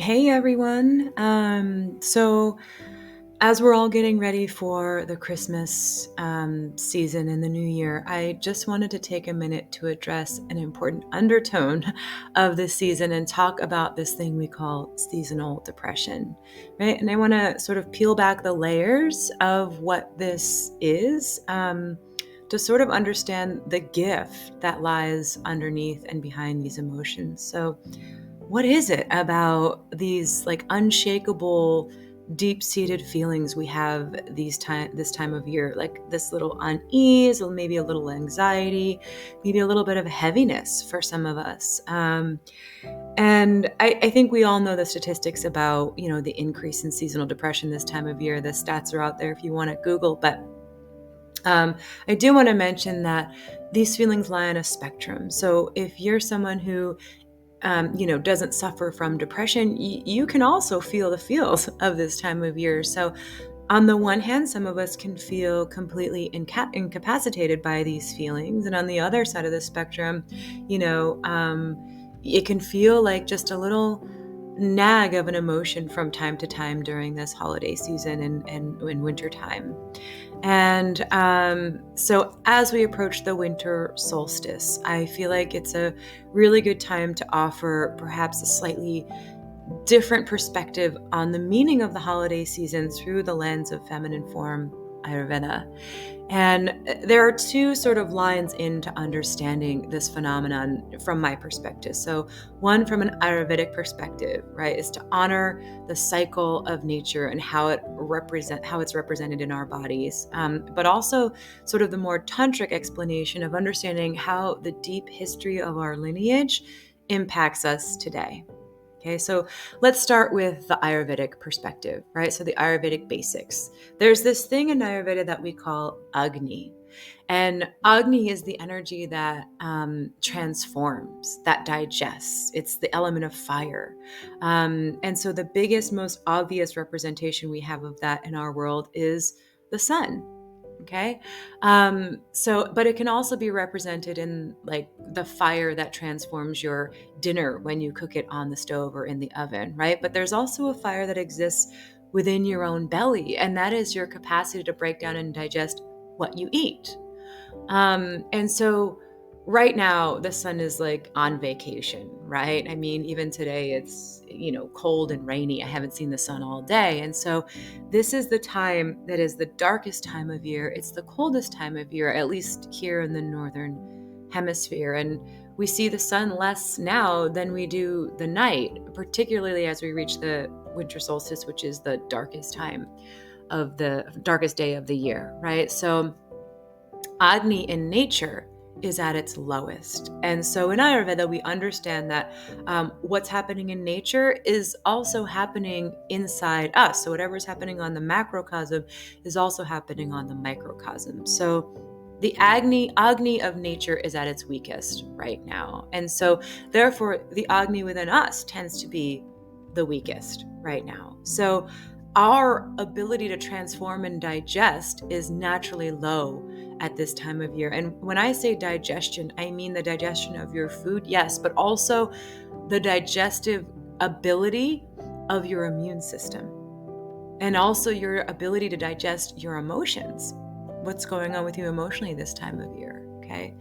Hey everyone. So as we're all getting ready for the Christmas season and the new year, I just wanted to take a minute to address an important undertone of this season and talk about this thing we call seasonal depression, right? And I want to sort of peel back the layers of what this is to sort of understand the gift that lies underneath and behind these emotions. So, what is it about these like unshakable, deep-seated feelings we have this time of year, like this little unease, or maybe a little anxiety, maybe a little bit of heaviness for some of us? And I think we all know the statistics about, the increase in seasonal depression this time of year. The stats are out there if you want to Google, but I do want to mention that these feelings lie on a spectrum. So if you're someone who doesn't suffer from depression, you can also feel the feels of this time of year. So on the one hand, some of us can feel completely incapacitated by these feelings. And on the other side of the spectrum, it can feel like just a little nag of an emotion from time to time during this holiday season and in winter time. And so as we approach the winter solstice, I feel like it's a really good time to offer perhaps a slightly different perspective on the meaning of the holiday season through the lens of feminine form Ayurveda. And there are two sort of lines into understanding this phenomenon from my perspective. So one from an Ayurvedic perspective, right, is to honor the cycle of nature and how it's represented in our bodies. But also sort of the more tantric explanation of understanding how the deep history of our lineage impacts us today. Okay, so let's start with the Ayurvedic perspective, right? So the Ayurvedic basics. There's this thing in Ayurveda that we call Agni. And Agni is the energy that transforms, that digests. It's the element of fire. And so the biggest, most obvious representation we have of that in our world is the sun. Okay. But it can also be represented in like the fire that transforms your dinner when you cook it on the stove or in the oven, right? But there's also a fire that exists within your own belly, and that is your capacity to break down and digest what you eat. And so right now the sun is like on vacation, right? I mean, even today it's, cold and rainy. I haven't seen the sun all day. And so this is the time that is the darkest time of year. It's the coldest time of year, at least here in the northern hemisphere. And we see the sun less now than we do the night, particularly as we reach the winter solstice, which is the darkest day of the year, right? So Agni in nature is at its lowest. And so in Ayurveda, we understand that what's happening in nature is also happening inside us. So whatever's happening on the macrocosm is also happening on the microcosm. So the Agni of nature is at its weakest right now. And so therefore, the Agni within us tends to be the weakest right now. So our ability to transform and digest is naturally low at this time of year. And when I say digestion, I mean the digestion of your food, yes, but also the digestive ability of your immune system, and also your ability to digest your emotions. What's going on with you emotionally this time of year? Okay.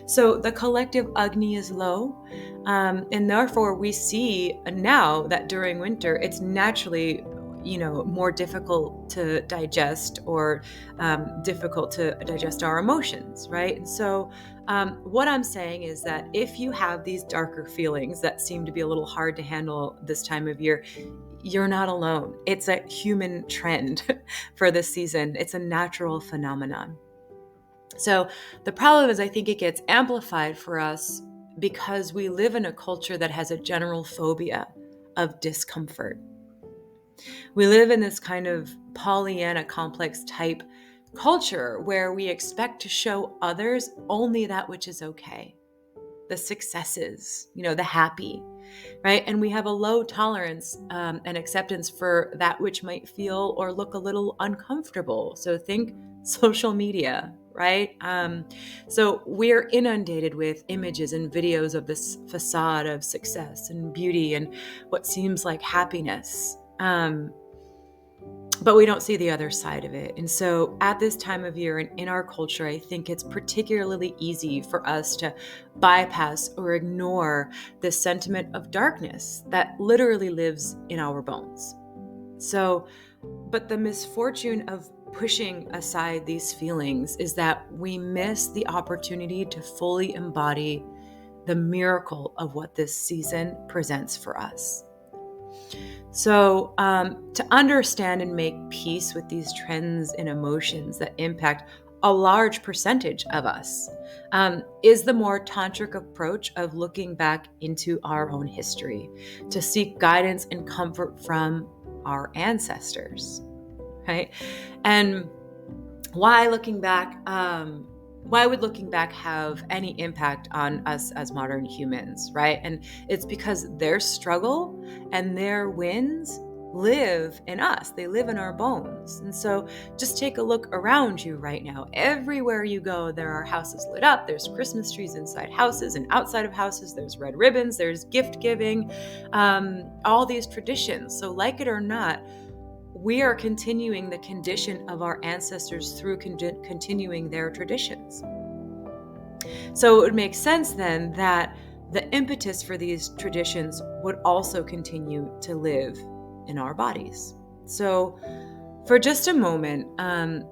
So the collective Agni is low. And therefore we see now that during winter, it's naturally more difficult to digest or difficult to digest our emotions, right? So what I'm saying is that if you have these darker feelings that seem to be a little hard to handle this time of year, you're not alone. It's a human trend for this season. It's a natural phenomenon. So the problem is I think it gets amplified for us because we live in a culture that has a general phobia of discomfort. We live in this kind of Pollyanna complex type culture where we expect to show others only that which is okay, the successes, the happy, right? And we have a low tolerance and acceptance for that which might feel or look a little uncomfortable. So think social media, right? So we're inundated with images and videos of this facade of success and beauty and what seems like happiness. But we don't see the other side of it. And so at this time of year and in our culture, I think it's particularly easy for us to bypass or ignore this sentiment of darkness that literally lives in our bones. So, but the misfortune of pushing aside these feelings is that we miss the opportunity to fully embody the miracle of what this season presents for us. So, to understand and make peace with these trends and emotions that impact a large percentage of us is the more tantric approach of looking back into our own history to seek guidance and comfort from our ancestors, right? And why looking back? Why would looking back have any impact on us as modern humans, right? And it's because their struggle and their wins live in us. They live in our bones. And so just take a look around you right now. Everywhere you go, there are houses lit up. There's Christmas trees inside houses and outside of houses. There's red ribbons. There's gift giving, all these traditions. So like it or not, we are continuing the condition of our ancestors through continuing their traditions. So it would make sense then that the impetus for these traditions would also continue to live in our bodies. So for just a moment,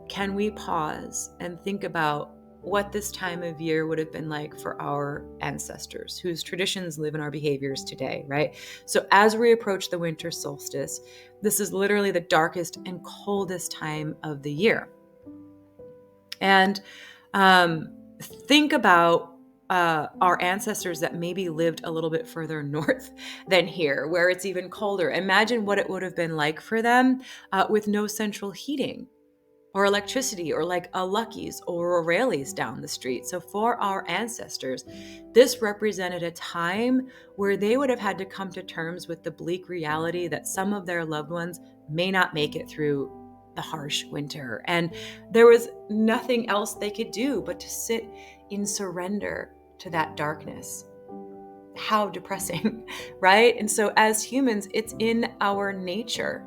can we pause and think about what this time of year would have been like for our ancestors, whose traditions live in our behaviors today, right? So as we approach the winter solstice, this is literally the darkest and coldest time of the year. And think about our ancestors that maybe lived a little bit further north than here, where it's even colder. Imagine what it would have been like for them with no central heating or electricity, or like a Lucky's or a Raley's down the street. So for our ancestors, this represented a time where they would have had to come to terms with the bleak reality that some of their loved ones may not make it through the harsh winter. And there was nothing else they could do but to sit in surrender to that darkness. How depressing, right? And so as humans, it's in our nature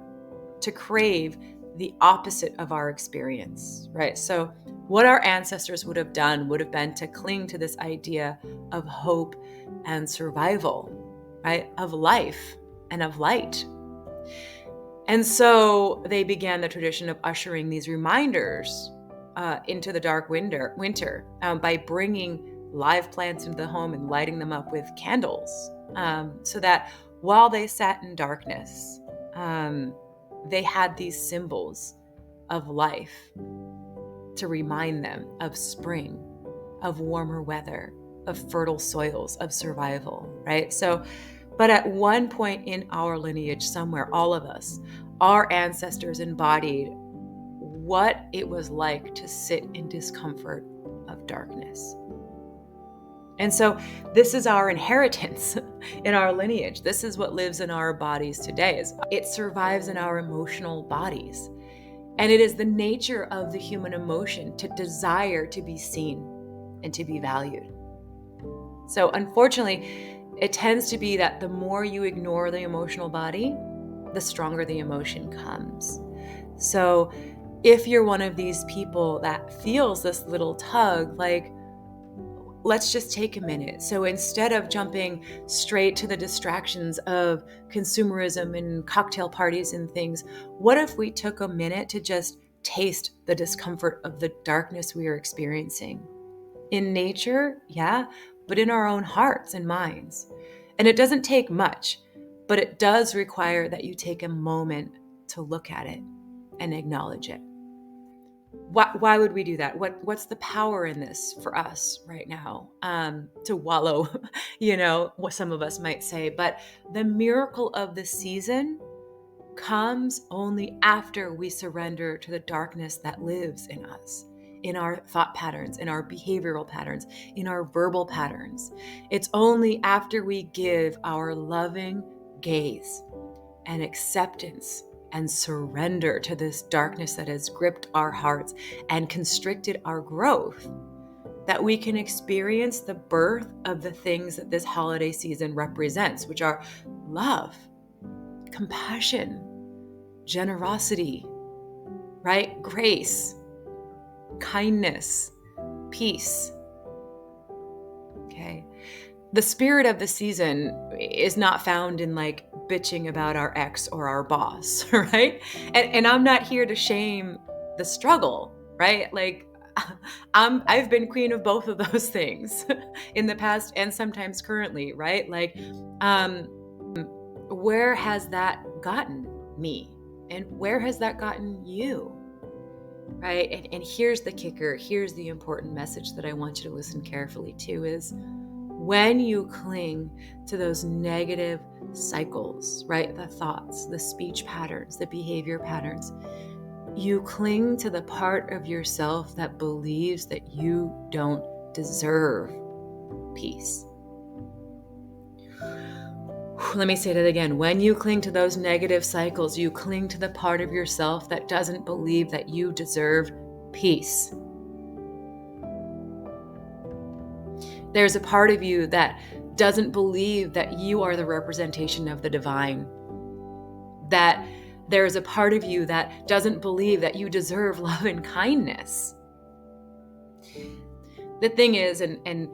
to crave the opposite of our experience, right? So what our ancestors would have done would have been to cling to this idea of hope and survival, right? Of life and of light. And so they began the tradition of ushering these reminders into the dark winter by bringing live plants into the home and lighting them up with candles, so that while they sat in darkness, they had these symbols of life to remind them of spring, of warmer weather, of fertile soils, of survival, right? So, but at one point in our lineage somewhere, all of us, our ancestors embodied what it was like to sit in discomfort of darkness. And so this is our inheritance in our lineage. This is what lives in our bodies today. It survives in our emotional bodies. And it is the nature of the human emotion to desire to be seen and to be valued. So unfortunately, it tends to be that the more you ignore the emotional body, the stronger the emotion comes. So if you're one of these people that feels this little tug, like, let's just take a minute. So instead of jumping straight to the distractions of consumerism and cocktail parties and things, what if we took a minute to just taste the discomfort of the darkness we are experiencing? In nature, yeah, but in our own hearts and minds. And it doesn't take much, but it does require that you take a moment to look at it and acknowledge it. Why would we do that? What's the power in this for us right now? To wallow, what some of us might say. But the miracle of the season comes only after we surrender to the darkness that lives in us, in our thought patterns, in our behavioral patterns, in our verbal patterns. It's only after we give our loving gaze and acceptance and surrender to this darkness that has gripped our hearts and constricted our growth, that we can experience the birth of the things that this holiday season represents, which are love, compassion, generosity, right? Grace, kindness, peace. Okay. The spirit of the season is not found in like bitching about our ex or our boss, right? And I'm not here to shame the struggle, right? Like I've been queen of both of those things in the past and sometimes currently, right? Like, where has that gotten me? And where has that gotten you? Right? And here's the kicker. Here's the important message that I want you to listen carefully to is when you cling to those negative cycles, right? The thoughts, the speech patterns, the behavior patterns, you cling to the part of yourself that believes that you don't deserve peace. Let me say that again. When you cling to those negative cycles, you cling to the part of yourself that doesn't believe that you deserve peace. There's a part of you that doesn't believe that you are the representation of the divine. That there's a part of you that doesn't believe that you deserve love and kindness. The thing is, and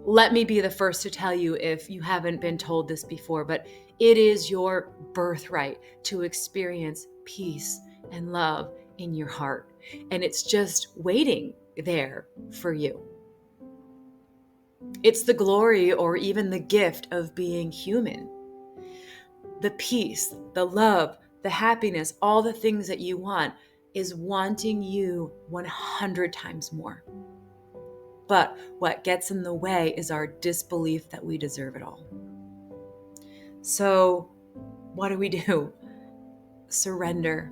let me be the first to tell you if you haven't been told this before, but it is your birthright to experience peace and love in your heart. And it's just waiting there for you. It's the glory or even the gift of being human. The peace, the love, the happiness, all the things that you want is wanting you 100 times more. But what gets in the way is our disbelief that we deserve it all. So what do? Surrender.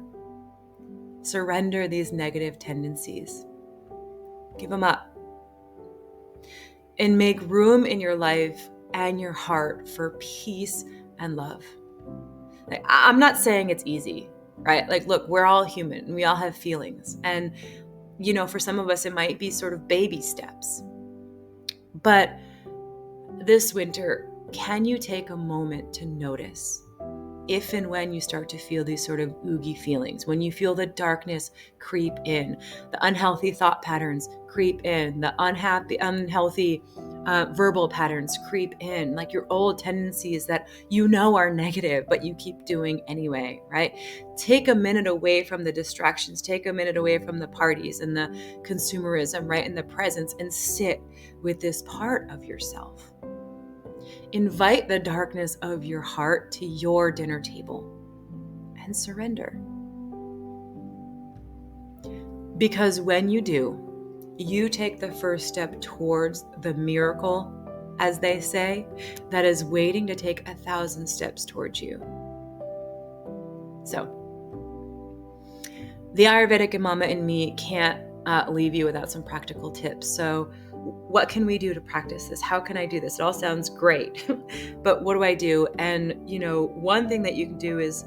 Surrender these negative tendencies. Give them up. And make room in your life and your heart for peace and love. Like, I'm not saying it's easy, right? Like, look, we're all human and we all have feelings. And, for some of us, it might be sort of baby steps. But this winter, can you take a moment to notice if and when you start to feel these sort of oogie feelings, when you feel the darkness creep in, the unhealthy thought patterns creep in, the unhealthy verbal patterns creep in, like your old tendencies that are negative, but you keep doing anyway, right? Take a minute away from the distractions, take a minute away from the parties and the consumerism, right? And the presence, and sit with this part of yourself. Invite the darkness of your heart to your dinner table and surrender. Because when you do, you take the first step towards the miracle, as they say, that is waiting to take 1,000 steps towards you. So, the Ayurvedic mama in me can't leave you without some practical tips. So, what can we do to practice this? How can I do this? It all sounds great, but what do I do? And, one thing that you can do is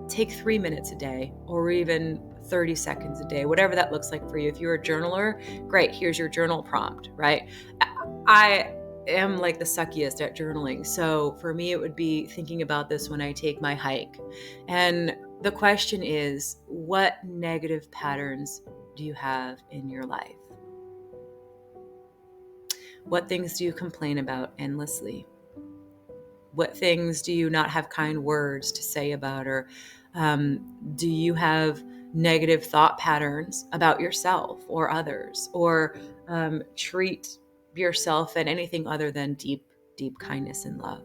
take 3 minutes a day, or even 30 seconds a day, whatever that looks like for you. If you're a journaler, great. Here's your journal prompt, right? I am like the suckiest at journaling. So for me, it would be thinking about this when I take my hike. And the question is, what negative patterns do you have in your life? What things do you complain about endlessly? What things do you not have kind words to say about? Or do you have negative thought patterns about yourself or others? Or treat yourself and anything other than deep, deep kindness and love?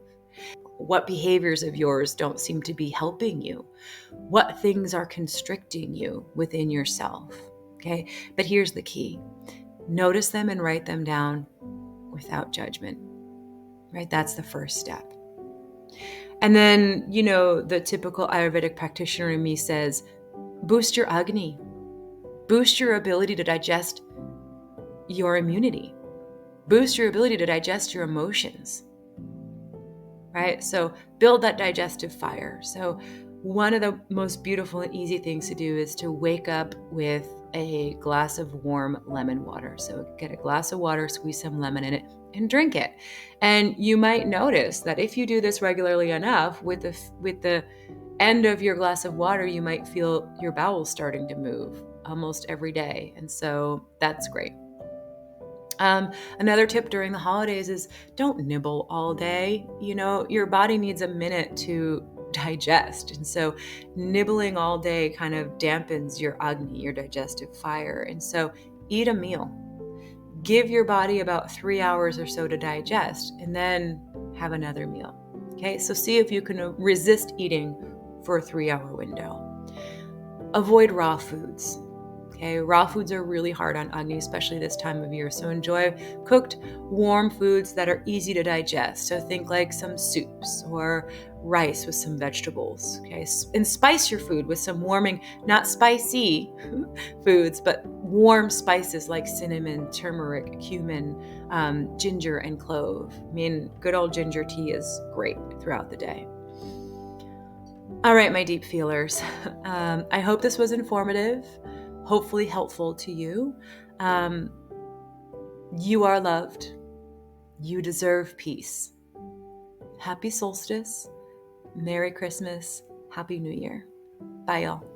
What behaviors of yours don't seem to be helping you? What things are constricting you within yourself? Okay, but here's the key. Notice them and write them down without judgment, right? That's the first step. And then, the typical Ayurvedic practitioner in me says, boost your Agni, boost your ability to digest your immunity, boost your ability to digest your emotions, right? So build that digestive fire. So One of the most beautiful and easy things to do is to wake up with a glass of warm lemon water. So get a glass of water, squeeze some lemon in it, and drink it. And you might notice that if you do this regularly enough, with the end of your glass of water, you might feel your bowels starting to move almost every day. And so that's great. Another tip during the holidays is don't nibble all day. Your body needs a minute to digest. And so nibbling all day kind of dampens your Agni, your digestive fire. And so eat a meal. Give your body about 3 hours or so to digest, and then have another meal. Okay, so see if you can resist eating for a 3-hour window. Avoid raw foods. Okay, raw foods are really hard on Agni, especially this time of year. So enjoy cooked, warm foods that are easy to digest. So think like some soups or rice with some vegetables. Okay, and spice your food with some warming, not spicy foods, but warm spices like cinnamon, turmeric, cumin, ginger, and clove. I mean, good old ginger tea is great throughout the day. All right, my deep feelers. I hope this was informative, hopefully helpful to you. You are loved. You deserve peace. Happy solstice. Merry Christmas. Happy New Year. Bye, y'all.